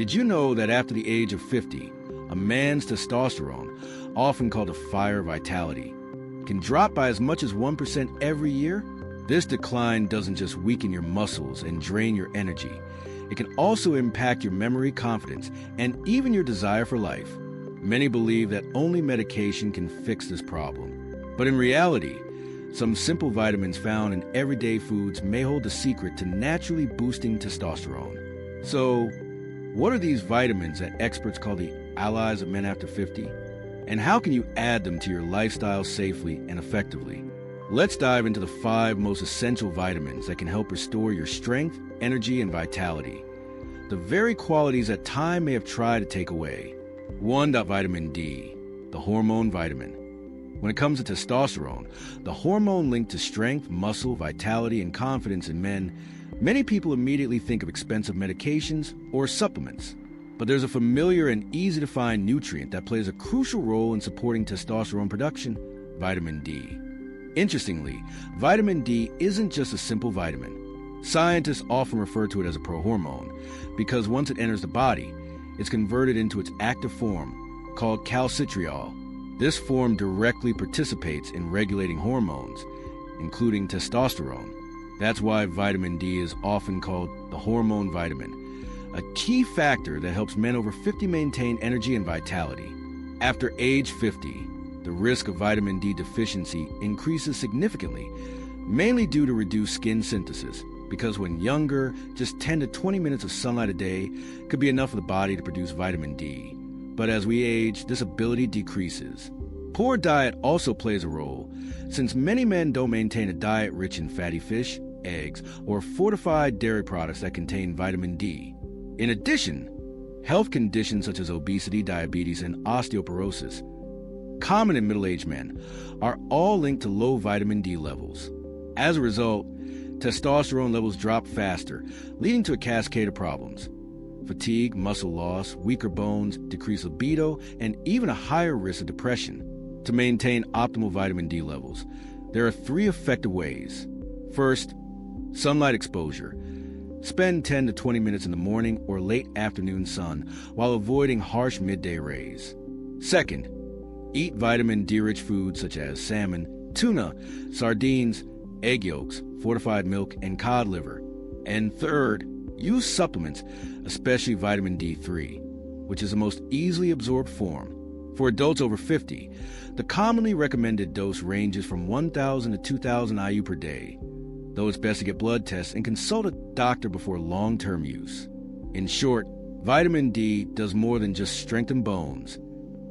Did you know that after the age of 50, a man's testosterone, often called a fire vitality, can drop by as much as 1% every year? This decline doesn't just weaken your muscles and drain your energy. It can also impact your memory, confidence, and even your desire for life. Many believe that only medication can fix this problem. But in reality, some simple vitamins found in everyday foods may hold the secret to naturally boosting testosterone. So, what are these vitamins that experts call the allies of men after 50? And how can you add them to your lifestyle safely and effectively? Let's dive into the 5 most essential vitamins that can help restore your strength, energy, and vitality. The very qualities that time may have tried to take away. 1. Vitamin D, the hormone vitamin. When it comes to testosterone, the hormone linked to strength, muscle, vitality, and confidence in men, many people immediately think of expensive medications or supplements. But there's a familiar and easy-to-find nutrient that plays a crucial role in supporting testosterone production: vitamin D. Interestingly, vitamin D isn't just a simple vitamin. Scientists often refer to it as a prohormone because once it enters the body, it's converted into its active form, called calcitriol. This form directly participates in regulating hormones, including testosterone. That's why vitamin D is often called the hormone vitamin, a key factor that helps men over 50 maintain energy and vitality. After age 50, the risk of vitamin D deficiency increases significantly, mainly due to reduced skin synthesis, because when younger, just 10 to 20 minutes of sunlight a day could be enough for the body to produce vitamin D. But as we age, this ability decreases. Poor diet also plays a role, since many men don't maintain a diet rich in fatty fish, eggs, or fortified dairy products that contain vitamin D. In addition, health conditions such as obesity, diabetes, and osteoporosis, common in middle-aged men, are all linked to low vitamin D levels. As a result, testosterone levels drop faster, leading to a cascade of problems: fatigue, muscle loss, weaker bones, decreased libido, and even a higher risk of depression. To maintain optimal vitamin D levels, there are 3 effective ways. First, sunlight exposure. Spend 10 to 20 minutes in the morning or late afternoon sun while avoiding harsh midday rays. Second, eat vitamin D-rich foods such as salmon, tuna, sardines, egg yolks, fortified milk, and cod liver. And third, use supplements, especially vitamin D3, which is the most easily absorbed form. For adults over 50, the commonly recommended dose ranges from 1,000 to 2,000 IU per day, though it's best to get blood tests and consult a doctor before long-term use. In short, vitamin D does more than just strengthen bones.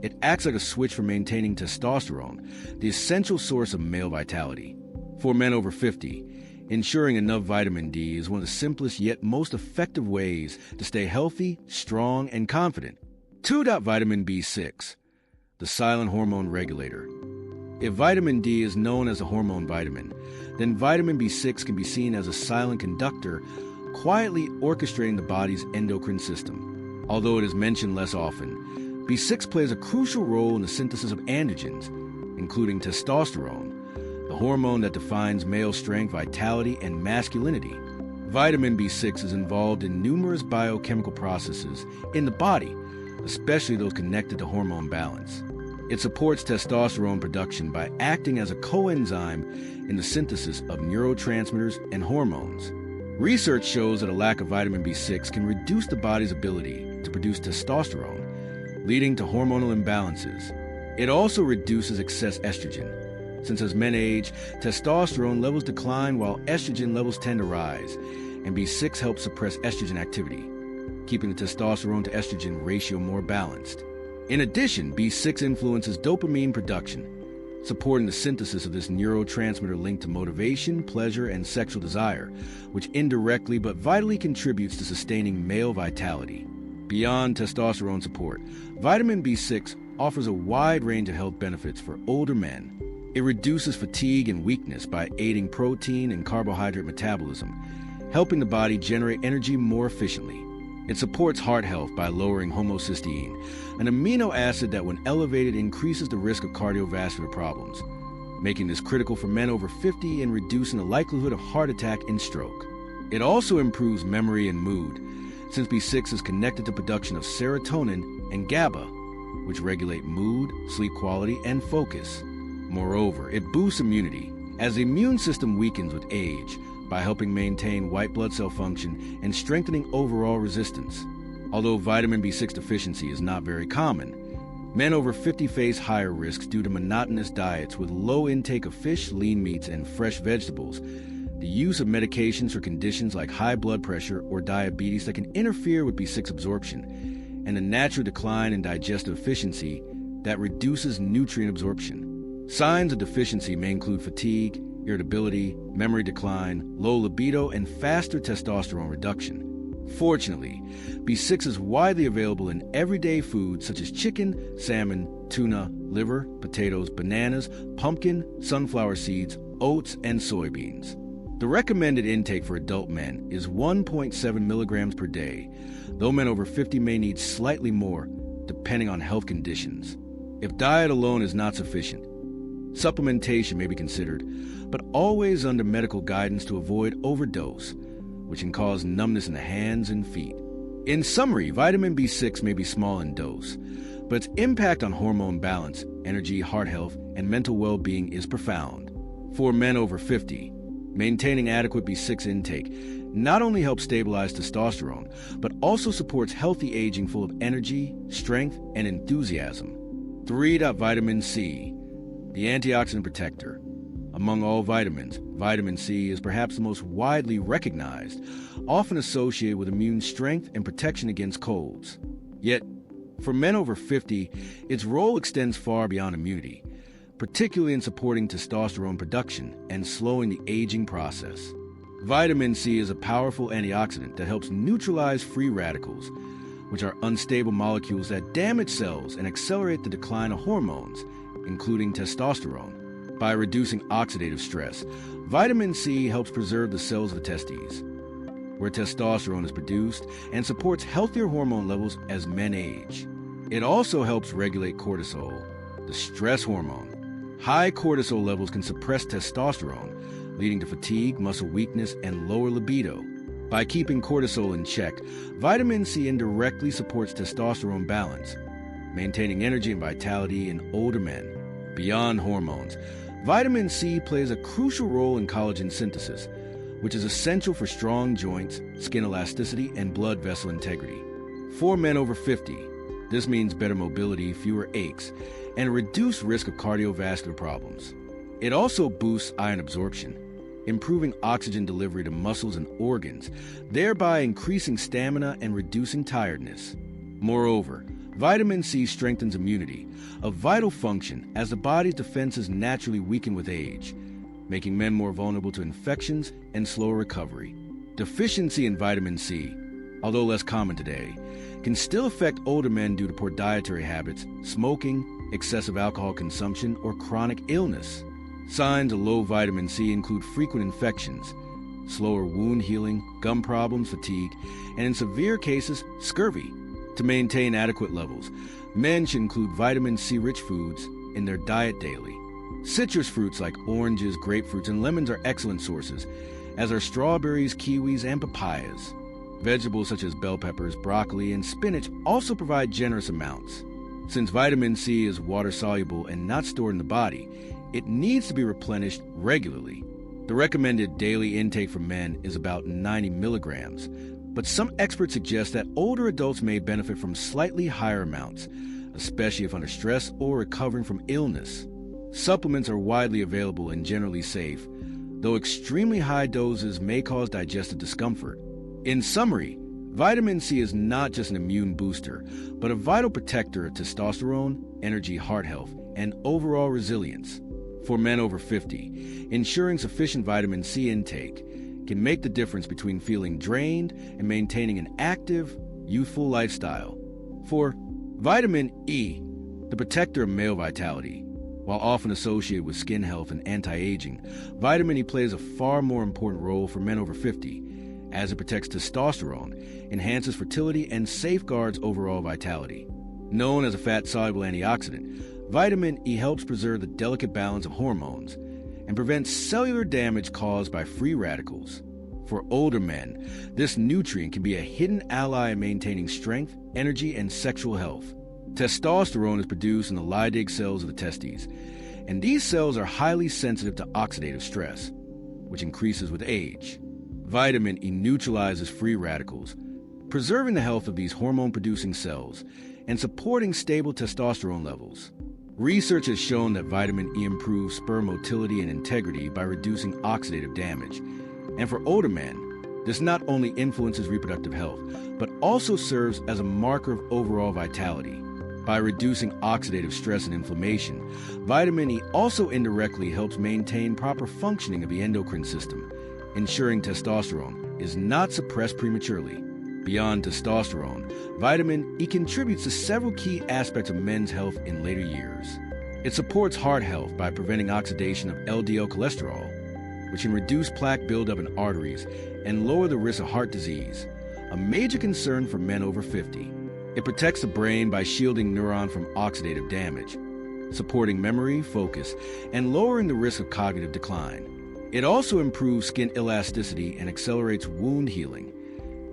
It acts like a switch for maintaining testosterone, the essential source of male vitality. For men over 50, ensuring enough vitamin D is one of the simplest yet most effective ways to stay healthy, strong, and confident. 2. Vitamin B6, the silent hormone regulator. If vitamin D is known as a hormone vitamin, then vitamin B6 can be seen as a silent conductor, quietly orchestrating the body's endocrine system. Although it is mentioned less often, B6 plays a crucial role in the synthesis of androgens, including testosterone, the hormone that defines male strength, vitality, and masculinity. Vitamin B6 is involved in numerous biochemical processes in the body, especially those connected to hormone balance. It supports testosterone production by acting as a coenzyme in the synthesis of neurotransmitters and hormones. Research shows that a lack of vitamin B6 can reduce the body's ability to produce testosterone, leading to hormonal imbalances. It also reduces excess estrogen, since as men age, testosterone levels decline while estrogen levels tend to rise, and B6 helps suppress estrogen activity, keeping the testosterone to estrogen ratio more balanced. In addition, B6 influences dopamine production, supporting the synthesis of this neurotransmitter linked to motivation, pleasure, and sexual desire, which indirectly but vitally contributes to sustaining male vitality. Beyond testosterone support, vitamin B6 offers a wide range of health benefits for older men. It reduces fatigue and weakness by aiding protein and carbohydrate metabolism, helping the body generate energy more efficiently. It supports heart health by lowering homocysteine, an amino acid that when elevated increases the risk of cardiovascular problems, making this critical for men over 50 and reducing the likelihood of heart attack and stroke. It also improves memory and mood, since B6 is connected to production of serotonin and GABA, which regulate mood, sleep quality, and focus. Moreover, it boosts immunity, as the immune system weakens with age by helping maintain white blood cell function and strengthening overall resistance. Although vitamin B6 deficiency is not very common, men over 50 face higher risks due to monotonous diets with low intake of fish, lean meats, and fresh vegetables, the use of medications for conditions like high blood pressure or diabetes that can interfere with B6 absorption, and a natural decline in digestive efficiency that reduces nutrient absorption. Signs of deficiency may include fatigue, irritability, memory decline, low libido, and faster testosterone reduction. Fortunately, B6 is widely available in everyday foods such as chicken, salmon, tuna, liver, potatoes, bananas, pumpkin, sunflower seeds, oats, and soybeans. The recommended intake for adult men is 1.7 milligrams per day, though men over 50 may need slightly more, depending on health conditions. If diet alone is not sufficient, supplementation may be considered, but always under medical guidance to avoid overdose, which can cause numbness in the hands and feet. In summary, vitamin B6 may be small in dose, but its impact on hormone balance, energy, heart health, and mental well-being is profound. For men over 50, maintaining adequate B6 intake not only helps stabilize testosterone, but also supports healthy aging full of energy, strength, and enthusiasm. 3. Vitamin C, the antioxidant protector. Among all vitamins, vitamin C is perhaps the most widely recognized, often associated with immune strength and protection against colds. Yet, for men over 50, its role extends far beyond immunity, particularly in supporting testosterone production and slowing the aging process. Vitamin C is a powerful antioxidant that helps neutralize free radicals, which are unstable molecules that damage cells and accelerate the decline of hormones, including testosterone. By reducing oxidative stress, vitamin C helps preserve the cells of the testes, where testosterone is produced, and supports healthier hormone levels as men age. It also helps regulate cortisol, the stress hormone. High cortisol levels can suppress testosterone, leading to fatigue, muscle weakness, and lower libido. By keeping cortisol in check, vitamin C indirectly supports testosterone balance, maintaining energy and vitality in older men. Beyond hormones, vitamin C plays a crucial role in collagen synthesis, which is essential for strong joints, skin elasticity, and blood vessel integrity. For men over 50, this means better mobility, fewer aches, and a reduced risk of cardiovascular problems. It also boosts iron absorption, improving oxygen delivery to muscles and organs, thereby increasing stamina and reducing tiredness. Moreover, vitamin C strengthens immunity, a vital function as the body's defenses naturally weaken with age, making men more vulnerable to infections and slower recovery. Deficiency in vitamin C, although less common today, can still affect older men due to poor dietary habits, smoking, excessive alcohol consumption, or chronic illness. Signs of low vitamin C include frequent infections, slower wound healing, gum problems, fatigue, and in severe cases, scurvy. To maintain adequate levels, men should include vitamin C-rich foods in their diet daily. Citrus fruits like oranges, grapefruits, and lemons are excellent sources, as are strawberries, kiwis, and papayas. Vegetables such as bell peppers, broccoli, and spinach also provide generous amounts. Since vitamin C is water-soluble and not stored in the body, it needs to be replenished regularly. The recommended daily intake for men is about 90 milligrams, but some experts suggest that older adults may benefit from slightly higher amounts, especially if under stress or recovering from illness. Supplements are widely available and generally safe, though extremely high doses may cause digestive discomfort. In summary, vitamin C is not just an immune booster, but a vital protector of testosterone, energy, heart health, and overall resilience. For men over 50, ensuring sufficient vitamin C intake can make the difference between feeling drained and maintaining an active, youthful lifestyle. For vitamin E, the protector of male vitality, while often associated with skin health and anti-aging, vitamin E plays a far more important role for men over 50, as it protects testosterone, enhances fertility, and safeguards overall vitality. Known as a fat-soluble antioxidant, vitamin E helps preserve the delicate balance of hormones and prevents cellular damage caused by free radicals. For older men, this nutrient can be a hidden ally in maintaining strength, energy, and sexual health. Testosterone is produced in the Leydig cells of the testes, and these cells are highly sensitive to oxidative stress, which increases with age. Vitamin E neutralizes free radicals, preserving the health of these hormone-producing cells and supporting stable testosterone levels. Research has shown that vitamin E improves sperm motility and integrity by reducing oxidative damage. And for older men, this not only influences reproductive health, but also serves as a marker of overall vitality. By reducing oxidative stress and inflammation, vitamin E also indirectly helps maintain proper functioning of the endocrine system, ensuring testosterone is not suppressed prematurely. Beyond testosterone, vitamin E contributes to several key aspects of men's health in later years. It supports heart health by preventing oxidation of LDL cholesterol, which can reduce plaque buildup in arteries and lower the risk of heart disease, a major concern for men over 50. It protects the brain by shielding neurons from oxidative damage, supporting memory, focus, and lowering the risk of cognitive decline. It also improves skin elasticity and accelerates wound healing,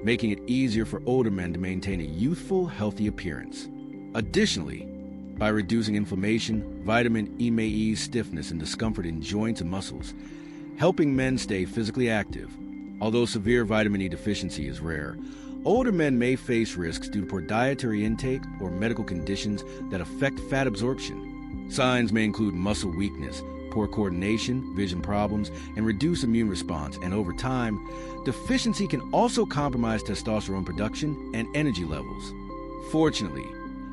making it easier for older men to maintain a youthful, healthy appearance. Additionally, by reducing inflammation, vitamin E may ease stiffness and discomfort in joints and muscles, helping men stay physically active. Although severe vitamin E deficiency is rare, older men may face risks due to poor dietary intake or medical conditions that affect fat absorption. Signs may include muscle weakness, poor coordination, vision problems, and reduced immune response, and over time, deficiency can also compromise testosterone production and energy levels. Fortunately,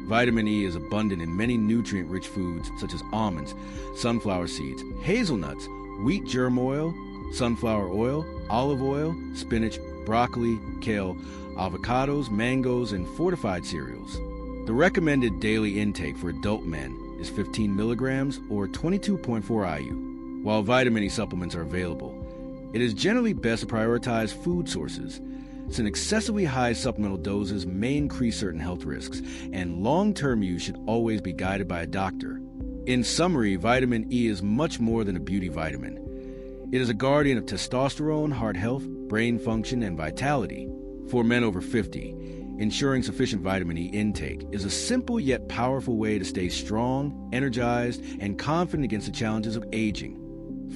vitamin E is abundant in many nutrient-rich foods such as almonds, sunflower seeds, hazelnuts, wheat germ oil, sunflower oil, olive oil, spinach, broccoli, kale, avocados, mangoes, and fortified cereals. The recommended daily intake for adult men is 15 milligrams or 22.4 IU. While vitamin E supplements are available, it is generally best to prioritize food sources, since excessively high supplemental doses may increase certain health risks, and long-term use should always be guided by a doctor. In summary, vitamin E is much more than a beauty vitamin. It is a guardian of testosterone, heart health, brain function, and vitality. For men over 50, ensuring sufficient vitamin E intake is a simple yet powerful way to stay strong, energized, and confident against the challenges of aging.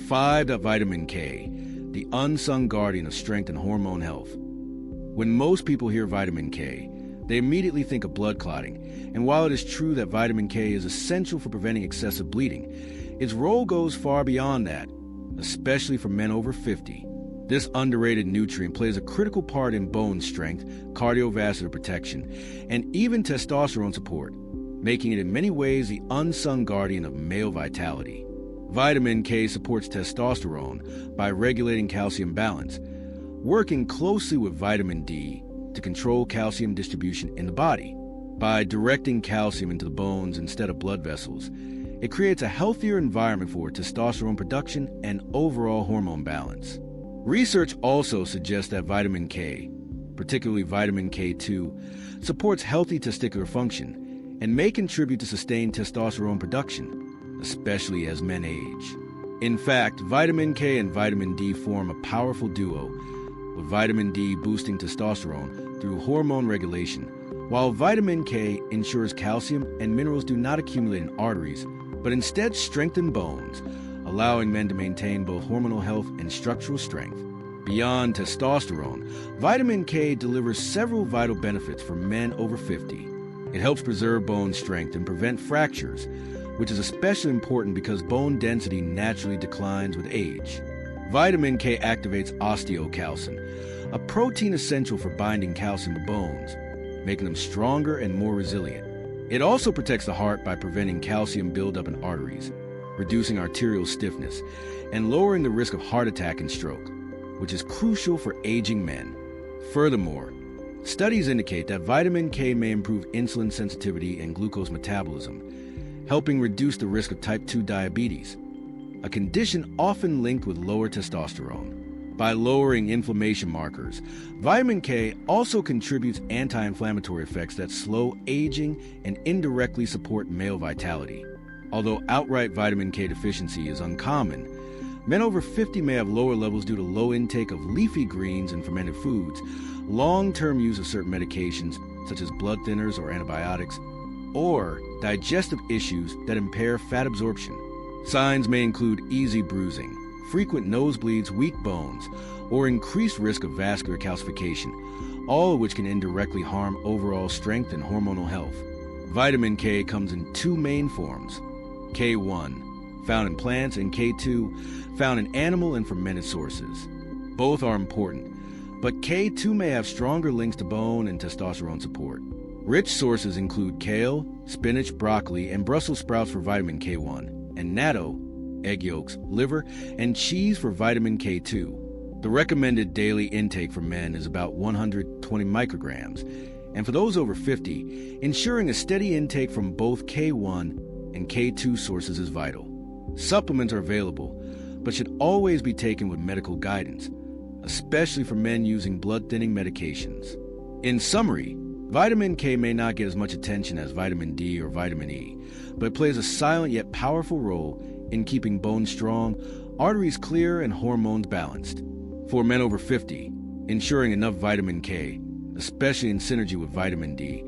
5. Vitamin K, the unsung guardian of strength and hormone health. When most people hear vitamin K, they immediately think of blood clotting, and while it is true that vitamin K is essential for preventing excessive bleeding, its role goes far beyond that, especially for men over 50. This underrated nutrient plays a critical part in bone strength, cardiovascular protection, and even testosterone support, making it in many ways the unsung guardian of male vitality. Vitamin K supports testosterone by regulating calcium balance, working closely with vitamin D to control calcium distribution in the body. By directing calcium into the bones instead of blood vessels, it creates a healthier environment for testosterone production and overall hormone balance. Research also suggests that vitamin K, particularly vitamin K2, supports healthy testicular function and may contribute to sustained testosterone production, especially as men age. In fact, vitamin K and vitamin D form a powerful duo, with vitamin D boosting testosterone through hormone regulation, while vitamin K ensures calcium and minerals do not accumulate in arteries, but instead strengthen bones, allowing men to maintain both hormonal health and structural strength. Beyond testosterone, vitamin K delivers several vital benefits for men over 50. It helps preserve bone strength and prevent fractures, which is especially important because bone density naturally declines with age. Vitamin K activates osteocalcin, a protein essential for binding calcium to bones, making them stronger and more resilient. It also protects the heart by preventing calcium buildup in arteries, reducing arterial stiffness, and lowering the risk of heart attack and stroke, which is crucial for aging men. Furthermore, studies indicate that vitamin K may improve insulin sensitivity and glucose metabolism, helping reduce the risk of type 2 diabetes, a condition often linked with lower testosterone. By lowering inflammation markers, vitamin K also contributes anti-inflammatory effects that slow aging and indirectly support male vitality. Although outright vitamin K deficiency is uncommon, Men over 50 may have lower levels due to low intake of leafy greens and fermented foods, long-term use of certain medications, such as blood thinners or antibiotics, or digestive issues that impair fat absorption. Signs may include easy bruising, frequent nosebleeds, weak bones, or increased risk of vascular calcification, all of which can indirectly harm overall strength and hormonal health. Vitamin K comes in two main forms: K1, found in plants, and K2, found in animal and fermented sources. Both are important, but K2 may have stronger links to bone and testosterone support. Rich sources include kale, spinach, broccoli, and Brussels sprouts for vitamin K1, and natto, egg yolks, liver, and cheese for vitamin K2. The recommended daily intake for men is about 120 micrograms, and for those over 50, ensuring a steady intake from both K1 and K2 sources is vital. Supplements are available, but should always be taken with medical guidance, especially for men using blood-thinning medications. In summary, vitamin K may not get as much attention as vitamin D or vitamin E, but it plays a silent yet powerful role in keeping bones strong, arteries clear, and hormones balanced. For men over 50, ensuring enough vitamin K, especially in synergy with vitamin D,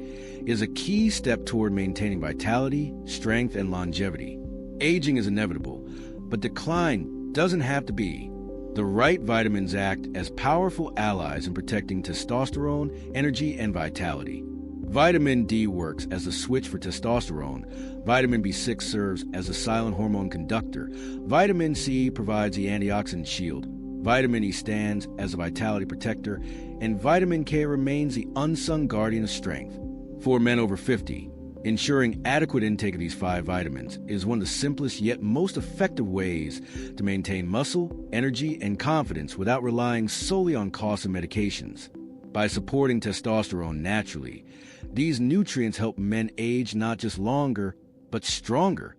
is a key step toward maintaining vitality, strength, and longevity. Aging is inevitable, but decline doesn't have to be. The right vitamins act as powerful allies in protecting testosterone, energy, and vitality. Vitamin D works as the switch for testosterone. Vitamin B6 serves as a silent hormone conductor. Vitamin C provides the antioxidant shield. Vitamin E stands as a vitality protector, and vitamin K remains the unsung guardian of strength. For men over 50, ensuring adequate intake of these 5 vitamins is one of the simplest yet most effective ways to maintain muscle, energy, and confidence without relying solely on costly medications. By supporting testosterone naturally, these nutrients help men age not just longer, but stronger.